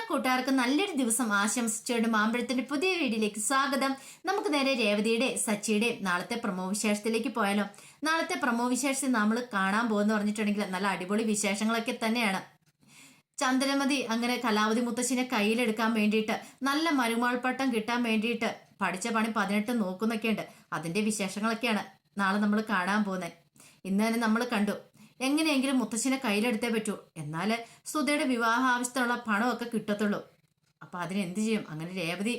കൂട്ടുകാർക്ക് നല്ലൊരു ദിവസം ആശംസിച്ചുകൊണ്ട് മാമ്പഴത്തിന്റെ പുതിയ വീഡിയോയിലേക്ക് സ്വാഗതം. നമുക്ക് നേരെ രേവതിയുടെ സച്ചിയുടെ നാളത്തെ പ്രമോ വിശേഷത്തിലേക്ക് പോയാലോ. നാളത്തെ പ്രമോ വിശേഷത്തിൽ നമ്മൾ കാണാൻ പോകുന്ന പറഞ്ഞിട്ടുണ്ടെങ്കിൽ നല്ല അടിപൊളി വിശേഷങ്ങളൊക്കെ തന്നെയാണ്. ചന്ദ്രമതി അങ്ങനെ കലാവതി മുത്തശ്ശിനെ കയ്യിലെടുക്കാൻ വേണ്ടിയിട്ട് നല്ല മരുമാൾ പട്ടം കിട്ടാൻ വേണ്ടിയിട്ട് പഠിച്ച പണി 18 നോക്കുന്നൊക്കെയുണ്ട്. അതിന്റെ വിശേഷങ്ങളൊക്കെയാണ് നാളെ നമ്മൾ കാണാൻ പോകുന്നത്. ഇന്ന് തന്നെ നമ്മൾ കണ്ടു എങ്ങനെയെങ്കിലും മുത്തശ്ശിനെ കയ്യിലെടുത്തേ പറ്റൂ, എന്നാല് സുധയുടെ വിവാഹ ആവശ്യത്തിനുള്ള പണമൊക്കെ കിട്ടത്തുള്ളൂ. അപ്പൊ അതിന് എന്ത് ചെയ്യും? അങ്ങനെ രേവതി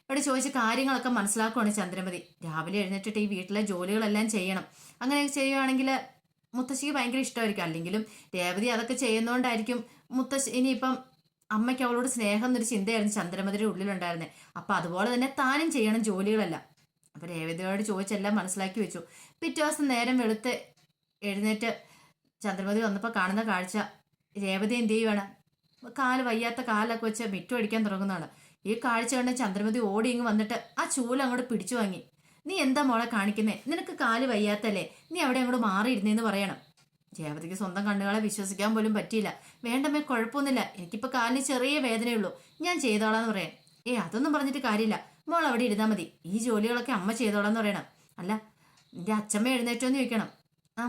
ഇവിടെ ചോദിച്ച കാര്യങ്ങളൊക്കെ മനസ്സിലാക്കുവാണ് ചന്ദ്രമതി. രാവിലെ എഴുന്നേറ്റിട്ട് ഈ വീട്ടിലെ ജോലികളെല്ലാം ചെയ്യണം. അങ്ങനെ ചെയ്യുവാണെങ്കിൽ മുത്തശ്ശിക്ക് ഭയങ്കര ഇഷ്ടമായിരിക്കും. അല്ലെങ്കിലും രേവതി അതൊക്കെ ചെയ്യുന്നോണ്ടായിരിക്കും മുത്തശ്ശി ഇനിയിപ്പം അമ്മയ്ക്ക് അവളോട് സ്നേഹം എന്നൊരു ചിന്തയായിരുന്നു ചന്ദ്രമതിയുടെ ഉള്ളിലുണ്ടായിരുന്നത്. അപ്പൊ അതുപോലെ തന്നെ താനും ചെയ്യണം ജോലികളെല്ലാം. അപ്പൊ രേവതിയോട് ചോദിച്ചെല്ലാം മനസ്സിലാക്കി വെച്ചു. പിറ്റേ ദിവസം നേരം വെളുത്ത് എഴുന്നേറ്റ് ചന്ദ്രമതി വന്നപ്പോൾ കാണുന്ന കാഴ്ച, രേവതി എന്ത് ചെയ്യുവാണ്, കാല് വയ്യാത്ത കാലൊക്കെ വെച്ച് മിറ്റം അടിക്കാൻ തുടങ്ങുന്നതാണ്. ഈ കാഴ്ച കണ്ട് ചന്ദ്രമതി ഓടി ഇങ്ങ് വന്നിട്ട് ആ ചൂല് അങ്ങോട്ട് പിടിച്ചു വാങ്ങി. നീ എന്താ മോളെ കാണിക്കുന്നേ? നിനക്ക് കാല് വയ്യാത്തല്ലേ, നീ അവിടെ അങ്ങോട്ട് മാറിയിരുന്നേന്ന് പറയണം. രേവതിക്ക് സ്വന്തം കണ്ണുകളെ വിശ്വസിക്കാൻ പോലും പറ്റിയില്ല. വേണ്ടമ്മേ, കുഴപ്പമൊന്നുമില്ല, എനിക്കിപ്പോൾ കാലിന് ചെറിയ വേദനയുള്ളൂ, ഞാൻ ചെയ്തോളാന്ന് പറയാം. അതൊന്നും പറഞ്ഞിട്ട് കാര്യമില്ല, മോൾ അവിടെ ഇരുന്നാൽ മതി, ഈ ജോലികളൊക്കെ അമ്മ ചെയ്തോളാന്ന് പറയണം. അല്ല, നിന്റെ അച്ഛമ്മ എഴുന്നേറ്റോന്ന് ചോദിക്കണം. ആ,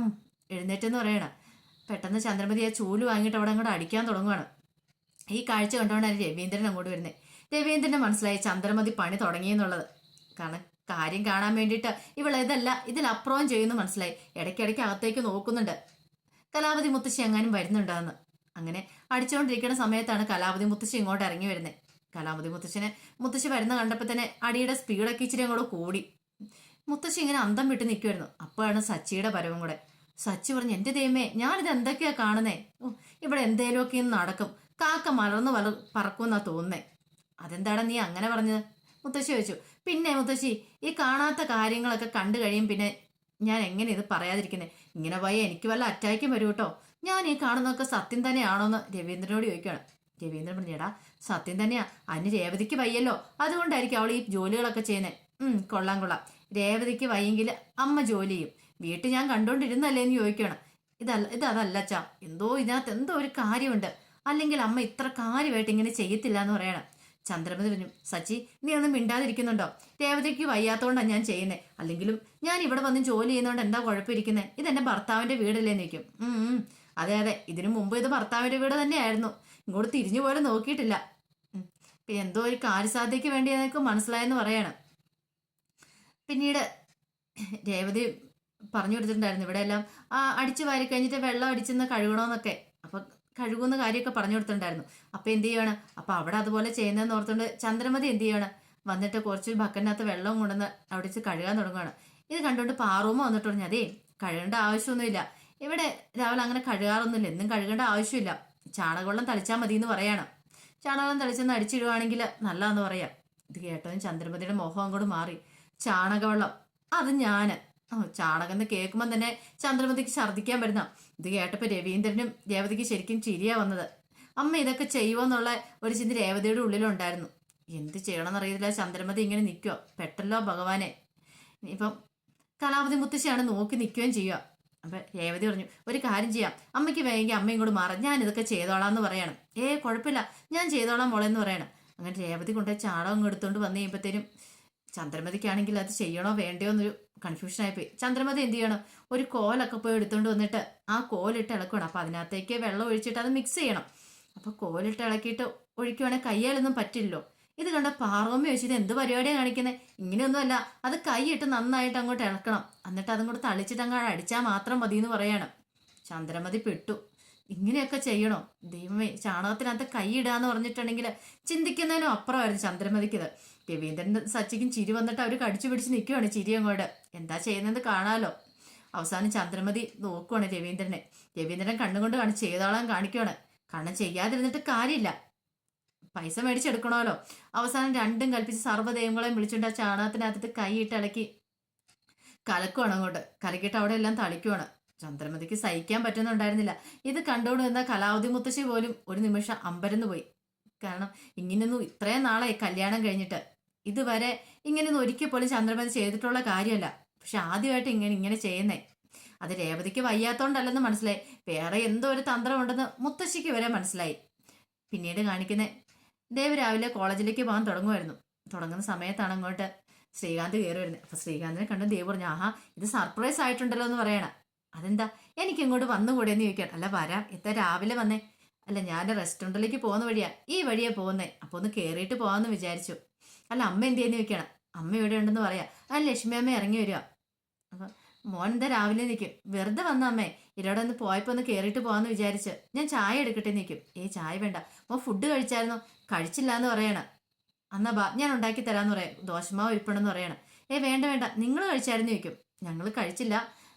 എഴുന്നേറ്റെന്ന് പറയണം. പെട്ടെന്ന് ചന്ദ്രമതി ആ ചൂല് വാങ്ങിയിട്ട് അവിടെ അങ്ങോട്ട് അടിക്കാൻ തുടങ്ങുവാണ്. ഈ കാഴ്ച കണ്ടുകൊണ്ടാണ് രവീന്ദ്രൻ അങ്ങോട്ട് വരുന്നത്. രവീന്ദ്രന് മനസ്സിലായി ചന്ദ്രമതി പണി തുടങ്ങിയെന്നുള്ളത്. കാരണം കാര്യം കാണാൻ വേണ്ടിയിട്ട് ഇതല്ല ഇതിലപ്പുറവും ചെയ്യുന്നു മനസ്സിലായി. ഇടയ്ക്കിടയ്ക്ക് അകത്തേക്ക് നോക്കുന്നുണ്ട് കലാവതി മുത്തശ്ശി എങ്ങാനും വരുന്നുണ്ടാന്ന്. അങ്ങനെ അടിച്ചുകൊണ്ടിരിക്കുന്ന സമയത്താണ് കലാവതി മുത്തശ്ശി ഇങ്ങോട്ട് ഇറങ്ങി വരുന്നത്. കലാവതി മുത്തശ്ശി വരുന്ന കണ്ടപ്പോൾ തന്നെ അടിയുടെ സ്പീഡൊക്കെ ഇച്ചിരി അങ്ങോട്ട് കൂടി. മുത്തശ്ശി ഇങ്ങനെ അന്തം വിട്ട് നിൽക്കുമായിരുന്നു. അപ്പോഴാണ് സച്ചിയുടെ വരവും കൂടെ. സച്ചി പറഞ്ഞു, എന്റെ ദൈവമേ, ഞാനിത് എന്തൊക്കെയാ കാണുന്നേ? ഇവിടെ എന്തേലുമൊക്കെ നടക്കും, കാക്ക മലർന്നു പറക്കുമെന്നാ തോന്നുന്നേ. അതെന്താടാ നീ അങ്ങനെ പറഞ്ഞത്? മുത്തശ്ശി ചോദിച്ചു. പിന്നെ മുത്തശ്ശി, ഈ കാണാത്ത കാര്യങ്ങളൊക്കെ കണ്ടു കഴിയും പിന്നെ ഞാൻ എങ്ങനെ ഇത് പറയാതിരിക്കുന്നത്? ഇങ്ങനെ പോയ എനിക്ക് വല്ല അറ്റാക്കും വരൂ കേട്ടോ. ഞാൻ ഈ കാണുന്നതൊക്കെ സത്യം തന്നെയാണോന്ന് രവീന്ദ്രനോട് ചോദിക്കുകയാണ്. രവീന്ദ്രൻ പറഞ്ഞേടാ, സത്യം തന്നെയാ, അതിന് രേവതിക്ക് വയ്യല്ലോ, അതുകൊണ്ടായിരിക്കും അവൾ ഈ ജോലികളൊക്കെ ചെയ്യുന്നത്. കൊള്ളാം. രേവതിക്ക് വയ്യെങ്കിൽ അമ്മ ജോലി ചെയ്യും, വീട്ടിൽ ഞാൻ കണ്ടോണ്ടിരുന്നല്ലേ എന്ന് ചോദിക്കണം. അതല്ല അച്ഛാ, ഇതിനകത്ത് എന്തോ ഒരു കാര്യമുണ്ട്, അല്ലെങ്കിൽ അമ്മ ഇത്ര കാര്യമായിട്ട് ഇങ്ങനെ ചെയ്യത്തില്ല എന്ന് പറയണം. ചന്ദ്രമതി പറഞ്ഞു, സച്ചി നീ ഒന്നും മിണ്ടാതിരിക്കുന്നുണ്ടോ? രേവതിക്ക് വയ്യാത്തോണ്ടാണ് ഞാൻ ചെയ്യുന്നത്, അല്ലെങ്കിലും ഞാൻ ഇവിടെ വന്ന് ജോലി ചെയ്യുന്നതുകൊണ്ട് എന്താ കുഴപ്പമിരിക്കുന്നത്? ഇതെന്റെ ഭർത്താവിന്റെ വീടല്ലേ നിൽക്കും. അതെ, ഇതിനു മുമ്പ് ഇത് ഭർത്താവിന്റെ വീട് തന്നെയായിരുന്നു, ഇങ്ങോട്ട് തിരിഞ്ഞു പോലും നോക്കിയിട്ടില്ല. പിന്നെ എന്തോ ഒരു കാര്യസാധ്യതയ്ക്ക് വേണ്ടി എനിക്ക് മനസ്സിലായെന്ന് പറയണം. പിന്നീട് രേവതി പറഞ്ഞു കൊടുത്തിട്ടുണ്ടായിരുന്നു ഇവിടെ എല്ലാം അടിച്ചു വാരി കഴിഞ്ഞിട്ട് വെള്ളം അടിച്ചെന്ന് കഴുകണമെന്നൊക്കെ. അപ്പൊ കഴുകുന്ന കാര്യമൊക്കെ പറഞ്ഞു കൊടുത്തിട്ടുണ്ടായിരുന്നു. അപ്പൊ എന്ത് ചെയ്യാണ്, അപ്പൊ അവിടെ അതുപോലെ ചെയ്യുന്നതെന്ന് ഓർത്തുകൊണ്ട് ചന്ദ്രമതി എന്ത് ചെയ്യാണ്, വന്നിട്ട് കുറച്ച് ബക്കറ്റിനകത്ത് വെള്ളം കൊണ്ടുവന്ന് അവിടെ വെച്ച് കഴുകാൻ തുടങ്ങുകയാണ്. ഇത് കണ്ടുകൊണ്ട് പാറൂമ്മ വന്നിട്ട് പറഞ്ഞു, അതേ കഴുകേണ്ട ആവശ്യമൊന്നുമില്ല, ഇവിടെ രാവിലെ അങ്ങനെ കഴുകാറൊന്നുമില്ല, എന്നും കഴുകേണ്ട ആവശ്യമില്ല, ചാണകവെള്ളം തളിച്ചാൽ മതി എന്ന് പറയാണ്. ചാണകവെള്ളം തളിച്ചെന്ന് അടിച്ചിടുവാണെങ്കിൽ നല്ലതെന്ന് പറയാം. ഇത് കേട്ടതും ചന്ദ്രമതിയുടെ മുഖം അങ്ങോട്ട് മാറി. ചാണകവെള്ളം, അത് ഞാന് ചാണകം എന്ന് കേൾക്കുമ്പോൾ തന്നെ ചന്ദ്രമതിക്ക് ഛർദ്ദിക്കാൻ വരുന്ന. ഇത് കേട്ടപ്പോ രവീന്ദ്രനും രേവതിക്ക് ശരിക്കും ചിരിയാ വന്നത്. അമ്മ ഇതൊക്കെ ചെയ്യുമോന്നുള്ള ഒരു ചിന്ത രേവതിയുടെ ഉള്ളിലുണ്ടായിരുന്നു. എന്ത് ചെയ്യണമെന്നറിയില്ല, ചന്ദ്രമതി ഇങ്ങനെ നിൽക്കുക. പെട്ടല്ലോ ഭഗവാനെ. ഇപ്പം കലാവതി മുത്തശ്ശിയാണ് നോക്കി നിൽക്കുകയും ചെയ്യുക. അപ്പൊ രേവതി പറഞ്ഞു, ഒരു കാര്യം ചെയ്യാം, അമ്മയ്ക്ക് വേണമെങ്കിൽ അമ്മ ഇങ്ങോട്ട് മാറാം, ഞാൻ ഇതൊക്കെ ചെയ്തോളാം എന്ന് പറയണം. കുഴപ്പമില്ല, ഞാൻ ചെയ്തോളാം മോളെ എന്ന് പറയണം. അങ്ങനെ രേവതി കൊണ്ടുപോയി ചാണകം എടുത്തുകൊണ്ട് വന്നു കഴിയുമ്പോഴത്തേനും ചന്ദ്രമതിക്കാണെങ്കിൽ അത് ചെയ്യണോ വേണ്ടയോ എന്നൊരു കൺഫ്യൂഷൻ ആയിപ്പോയി. ചന്ദ്രമതി എന്ത് ചെയ്യണം, ഒരു കോലൊക്കെ പോയി എടുത്തുകൊണ്ട് വന്നിട്ട് ആ കോലിട്ട് ഇളക്കണം. അപ്പൊ അതിനകത്തേക്ക് വെള്ളം ഒഴിച്ചിട്ട് അത് മിക്സ് ചെയ്യണം. അപ്പൊ കോലിട്ട് ഇളക്കിയിട്ട് ഒഴിക്കുവാണെങ്കിൽ കയ്യാലൊന്നും പറ്റില്ലല്ലോ. ഇത് കണ്ട പാറോമ്മ ചോദിച്ചത് എന്ത് പരിപാടിയാണ് കാണിക്കുന്നത്? ഇങ്ങനെയൊന്നും അല്ല, അത് കൈയിട്ട് നന്നായിട്ട് അങ്ങോട്ട് ഇളക്കണം, എന്നിട്ട് അതും തളിച്ചിട്ട് അങ്ങോട്ട് അടിച്ചാൽ മാത്രം മതി എന്ന് പറയണം. ചന്ദ്രമതി പെട്ടു. ഇങ്ങനെയൊക്കെ ചെയ്യണോ ദൈവമേ? ചാണകത്തിനകത്ത് കൈയിടാന്ന് പറഞ്ഞിട്ടുണ്ടെങ്കിൽ ചിന്തിക്കുന്നതിനും അപ്പുറമായിരുന്നു ചന്ദ്രമതിക്കത്. രവീന്ദ്രന്റെ സച്ചിക്കും ചിരി വന്നിട്ട് അവർ കടിച്ചു പിടിച്ച് നിൽക്കുവാണ് ചിരി അങ്ങോട്ട്. എന്താ ചെയ്യുന്നത് കാണാലോ. അവസാനം ചന്ദ്രമതി നോക്കുവാണ് രവീന്ദ്രനെ. രവീന്ദ്രൻ കണ്ണുകൊണ്ട് ചെയ്തോളാൻ കാണിക്കുവാണ്. കാരണം ചെയ്യാതിരുന്നിട്ട് കാര്യമില്ല, പൈസ മേടിച്ചെടുക്കണമല്ലോ. അവസാനം രണ്ടും കൽപ്പിച്ച് സർവ്വദൈവങ്ങളെയും വിളിച്ചുകൊണ്ട് ആ ചാണകത്തിനകത്ത് കൈയിട്ട് ഇളക്കി കലക്കുവാണ് അങ്ങോട്ട്. കലക്കിയിട്ട് അവിടെ എല്ലാം തളിക്കുവാണ്. ചന്ദ്രമതിക്ക് സഹിക്കാൻ പറ്റുന്നുണ്ടായിരുന്നില്ല. ഇത് കണ്ടുകൊണ്ട് നിന്ന കലാവതി മുത്തശ്ശി പോലും ഒരു നിമിഷം അമ്പരന്ന് പോയി. കാരണം ഇങ്ങനെയൊന്നും ഇത്രയും നാളായി കല്യാണം കഴിഞ്ഞിട്ട് ഇതുവരെ ഇങ്ങനെയൊന്നും ഒരിക്കൽ പോലും ചന്ദ്രമതി ചെയ്തിട്ടുള്ള കാര്യമല്ല. പക്ഷെ ആദ്യമായിട്ട് ഇങ്ങനെ ചെയ്യുന്നേ. അത് രേവതിക്ക് വയ്യാത്തോണ്ടല്ലെന്ന് മനസ്സിലായി, വേറെ എന്തോ ഒരു തന്ത്രം ഉണ്ടെന്ന് മുത്തശ്ശിക്ക് വരെ മനസ്സിലായി. പിന്നീട് കാണിക്കുന്ന ദേവ് രാവിലെ കോളേജിലേക്ക് പോകാൻ തുടങ്ങുമായിരുന്നു. തുടങ്ങുന്ന സമയത്താണ് അങ്ങോട്ട് ശ്രീകാന്ത് കയറി വരുന്നത്. അപ്പൊ ശ്രീകാന്തിനെ കണ്ട് ദേവ് പറഞ്ഞു, ആഹാ ഇത് സർപ്രൈസ് ആയിട്ടുണ്ടല്ലോ എന്ന് പറയണം. അതെന്താ എനിക്ക് ഇങ്ങോട്ട് വന്നുകൂടെ എന്ന് ചോദിക്കണം. അല്ല വരാം, എത്ര രാവിലെ വന്നേ? അല്ല ഞാൻ റെസ്റ്റോറൻറ്റിലേക്ക് പോകുന്ന വഴിയാ, ഈ വഴിയാ പോകുന്നേ, അപ്പൊ ഒന്ന് കയറിയിട്ട് പോകാമെന്ന് വിചാരിച്ചു. അല്ല അമ്മ എന്ത് ചെയ്യുന്ന ചോദിക്കണം. അമ്മ ഇവിടെ ഉണ്ടെന്ന് പറയാ. ആ ലക്ഷ്മി അമ്മ ഇറങ്ങി വരിക. അപ്പൊ മോൻ എന്താ രാവിലെ നിൽക്കും? വെറുതെ വന്ന അമ്മേ, ഇരോടെ ഒന്ന് പോയപ്പോ ഒന്ന് കയറിയിട്ട് പോകാന്ന് വിചാരിച്ച്. ഞാൻ ചായ എടുക്കട്ടെ നിൽക്കും. ചായ വേണ്ട. മോൻ ഫുഡ് കഴിച്ചായിരുന്നോ? കഴിച്ചില്ല എന്ന് പറയണം. എന്നാ ബാ ഞാൻ ഉണ്ടാക്കി തരാന്ന് പറയാം, ദോശമാവ് ഇരിപ്പുണ്ടെന്ന് പറയണം. വേണ്ട വേണ്ട, നിങ്ങൾ കഴിച്ചായിരുന്നു ചോദിക്കും. ഞങ്ങൾ കഴിച്ചില്ല.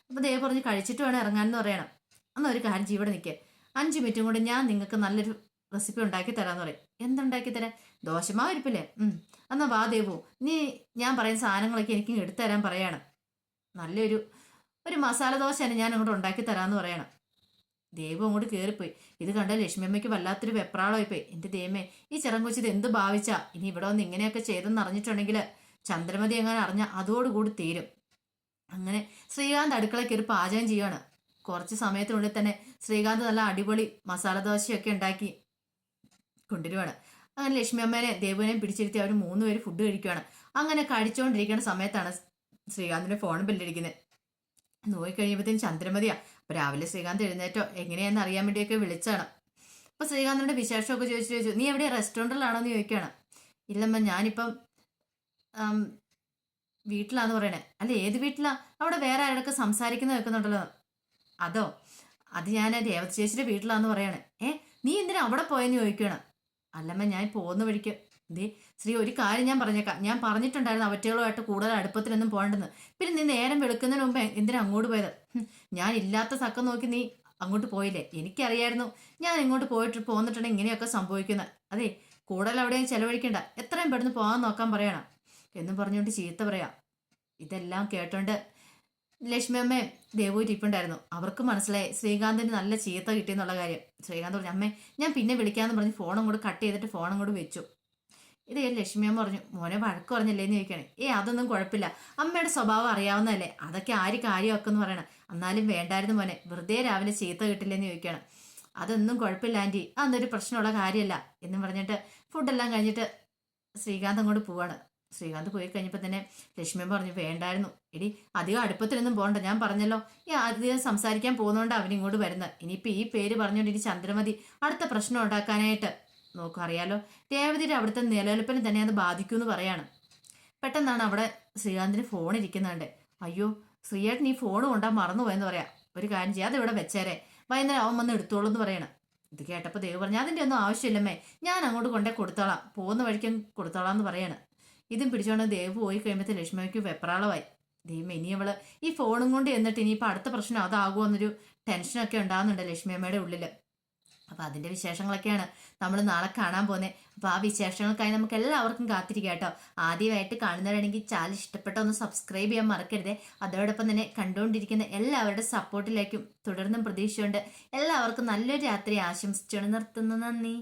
അപ്പൊ ദേ പറഞ്ഞ് കഴിച്ചിട്ട് വേണം ഇറങ്ങാനെന്ന് പറയണം. എന്നാ ഒരു കാര്യം ചെയ്യ്, ഇവിടെ നിൽക്കുക, 5 മിനിറ്റും കൊണ്ട് ഞാൻ നിങ്ങൾക്ക് നല്ലൊരു റെസിപ്പി ഉണ്ടാക്കി തരാന്ന് പറയും. എന്തുണ്ടാക്കി തരാൻ? ദോശമാവ് ഇരിപ്പില്ലേ? എന്നാ വാ ദേവു, നീ ഞാൻ പറയുന്ന സാധനങ്ങളൊക്കെ എനിക്ക് എടുത്തു തരാൻ പറയാണ്. നല്ലൊരു മസാല ദോശയാണ് ഞാൻ അങ്ങോട്ട് ഉണ്ടാക്കി തരാമെന്ന് പറയണം. ദേവു അങ്ങോട്ട് കയറിപ്പോയി. ഇത് കണ്ട ലക്ഷ്മിയമ്മയ്ക്ക് വല്ലാത്തൊരു വെപ്രാളമായിപ്പോയി. എൻ്റെ ദൈവമേ, ഈ ചെറങ്കൊച്ചിത് എന്ത് ഭാവിച്ചാ ഇനി ഇവിടെ വന്ന് ഇങ്ങനെയൊക്കെ ചെയ്തെന്ന് അറിഞ്ഞിട്ടുണ്ടെങ്കിൽ ചന്ദ്രമതി എങ്ങനെ അറിഞ്ഞാൽ അതോടുകൂടി തീരും. അങ്ങനെ ശ്രീകാന്ത് അടുക്കള കയറി പാചകം ചെയ്യുകയാണ്. കുറച്ച് സമയത്തിനുള്ളിൽ തന്നെ ശ്രീകാന്ത് നല്ല അടിപൊളി മസാല ദോശയൊക്കെ ഉണ്ടാക്കി കൊണ്ടുവരുവാണ്. അങ്ങനെ ലക്ഷ്മി അമ്മേനെ ദേവുവിനെയും പിടിച്ചിരുത്തി അവർ 3 പേര് ഫുഡ് കഴിക്കുകയാണ്. അങ്ങനെ കഴിച്ചുകൊണ്ടിരിക്കുന്ന സമയത്താണ് ശ്രീകാന്തിന്റെ ഫോൺ ബില്ലടിക്കുന്നത്. നോക്കിക്കഴിയുമ്പോഴത്തേക്കും ചന്ദ്രമതിയാ. അപ്പൊ രാവിലെ ശ്രീകാന്ത് എഴുന്നേറ്റോ എങ്ങനെയാന്ന് അറിയാൻ വേണ്ടിയൊക്കെ വിളിച്ചാണ്. അപ്പൊ ശ്രീകാന്തിന്റെ വിശേഷമൊക്കെ ചോദിച്ചു, നീ എവിടെ റെസ്റ്റോറൻറ്റിലാണോ എന്ന് ചോദിക്കുകയാണ്. ഇല്ലമ്മ ഞാനിപ്പം വീട്ടിലാന്ന് പറയണേ. അല്ല ഏത് വീട്ടിലാ? അവിടെ വേറെ ആരോടൊക്കെ സംസാരിക്കുന്ന വെക്കുന്നുണ്ടല്ലോ. അതോ? അത് ഞാൻ രേവതി ചേച്ചിയുടെ വീട്ടിലാന്ന് പറയണേ. നീ എന്തിനാ അവിടെ പോയെന്ന് ചോദിക്കുകയാണ്. അല്ലമ്മ ഞാൻ പോകുന്ന വഴിക്ക് ദേ ശ്രീ ഒരു കാര്യം ഞാൻ പറഞ്ഞേക്കാം, ഞാൻ പറഞ്ഞിട്ടുണ്ടായിരുന്നു അവറ്റകളുമായിട്ട് കൂടുതൽ അടുപ്പത്തിലൊന്നും പോകണ്ടെന്ന്. പിന്നെ നീ നേരം വെളുക്കുന്നതിന് മുമ്പ് എന്തിനാ അങ്ങോട്ട് പോയത്? ഞാൻ ഇല്ലാത്ത തക്കം നോക്കി നീ അങ്ങോട്ട് പോയില്ലേ? എനിക്കറിയായിരുന്നു ഞാൻ ഇങ്ങോട്ട് പോന്നിട്ടുണ്ടെങ്കിൽ ഇങ്ങനെയൊക്കെ സംഭവിക്കുന്നത്. അതെ കൂടുതൽ അവിടെയും ചെലവഴിക്കണ്ട, എത്രയും പെട്ടെന്ന് പോകാൻ നോക്കാൻ പറയണം എന്നും പറഞ്ഞുകൊണ്ട് ചീത്ത പറയാം. ഇതെല്ലാം കേട്ടോണ്ട് ലക്ഷ്മി അമ്മയും ദേവു ഇരിപ്പുണ്ടായിരുന്നു. അവർക്ക് മനസ്സിലായി ശ്രീകാന്തിന് നല്ല ചീത്ത കിട്ടിയെന്നുള്ള കാര്യം. ശ്രീകാന്ത് പറഞ്ഞു, അമ്മേ ഞാൻ പിന്നെ വിളിക്കാമെന്ന് പറഞ്ഞ് ഫോണും കൂടെ കട്ട് ചെയ്തിട്ട് ഫോണും കൂടെ വെച്ചു. ഇത് ലക്ഷ്മി അമ്മ പറഞ്ഞു, മോനെ വഴക്ക് പറഞ്ഞില്ലേന്ന് ചോദിക്കണേ. അതൊന്നും കുഴപ്പമില്ല, അമ്മയുടെ സ്വഭാവം അറിയാവുന്നതല്ലേ, അതൊക്കെ ആര് കാര്യമൊക്കെ എന്ന് പറയണം. എന്നാലും വേണ്ടായിരുന്നു മോനെ, വെറുതെ രാവിലെ ചീത്ത കിട്ടില്ലെന്ന് ചോദിക്കണം. അതൊന്നും കുഴപ്പമില്ല ആൻറ്റി, അതൊന്നൊരു പ്രശ്നമുള്ള കാര്യമല്ല എന്നും പറഞ്ഞിട്ട് ഫുഡെല്ലാം കഴിഞ്ഞിട്ട് ശ്രീകാന്ത് അങ്ങോട്ട് പോവാണ്. ശ്രീകാന്ത് പോയി കഴിഞ്ഞപ്പോൾ തന്നെ ലക്ഷ്മി പറഞ്ഞു, വേണ്ടായിരുന്നു എടി, അധികം അടുപ്പത്തിലൊന്നും പോകണ്ട, ഞാൻ പറഞ്ഞല്ലോ അധികം സംസാരിക്കാൻ പോകുന്നതുകൊണ്ട് അവനിങ്ങോട്ട് വരുന്നത്. ഇനിയിപ്പോൾ ഈ പേര് പറഞ്ഞുകൊണ്ട് ഇനി ചന്ദ്രമതി അടുത്ത പ്രശ്നം ഉണ്ടാക്കാനായിട്ട് നോക്കും. അറിയാലോ രേവതിയുടെ അവിടുത്തെ നിലനിൽപ്പിനെ തന്നെ അത് ബാധിക്കുമെന്ന് പറയാണ്. പെട്ടെന്നാണ് അവിടെ ശ്രീകാന്തിന് ഫോൺ ഇരിക്കുന്നുണ്ട്. അയ്യോ ശ്രീയേട്ടൻ ഈ ഫോൺ കൊണ്ടാ മറന്നുപോയെന്ന് പറയാം. ഒരു കാര്യം ചെയ്യാതെ ഇവിടെ വെച്ചേരെ, വൈകുന്നേരം അവൻ വന്ന് എടുത്തോളൂ എന്ന് പറയണം. ഇത് കേട്ടപ്പോൾ ദേവ് പറഞ്ഞു, അതിൻ്റെ ഒന്നും ആവശ്യമില്ലമ്മേ, ഞാൻ അങ്ങോട്ട് കൊണ്ടേ കൊടുത്തോളാം, പോകുന്ന വഴിക്കും കൊടുത്തോളാം എന്ന് പറയാണ്. ഇതും പിടിച്ചോണ്ട് ദേവ് പോയി കഴിയുമ്പോഴത്തെ ലക്ഷ്മിക്ക് വെപ്രാളമായി. ദൈവം ഇനി അവള് ഈ ഫോണും കൊണ്ട് എന്നിട്ട് ഇനിയിപ്പോൾ അടുത്ത പ്രശ്നം അതാകുമോ എന്നൊരു ടെൻഷനൊക്കെ ഉണ്ടാകുന്നുണ്ട് ലക്ഷ്മി അമ്മയുടെ ഉള്ളിൽ. അപ്പോൾ അതിൻ്റെ വിശേഷങ്ങളൊക്കെയാണ് നമ്മൾ നാളെ കാണാൻ പോകുന്നത്. അപ്പോൾ ആ വിശേഷങ്ങൾക്കായി നമുക്ക് എല്ലാവർക്കും കാത്തിരിക്കാം കേട്ടോ. ആദ്യമായിട്ട് കാണുന്നവരാണെങ്കിൽ ചാനൽ ഇഷ്ടപ്പെട്ട ഒന്ന് സബ്സ്ക്രൈബ് ചെയ്യാൻ മറക്കരുത്. അതോടൊപ്പം തന്നെ കണ്ടുകൊണ്ടിരിക്കുന്ന എല്ലാവരുടെ സപ്പോർട്ടിലേക്കും തുടർന്നും പ്രതീക്ഷിച്ചുകൊണ്ട് എല്ലാവർക്കും നല്ലൊരു രാത്രി ആശംസിച്ചുകൊണ്ട് നിർത്തുന്നു. നന്ദി.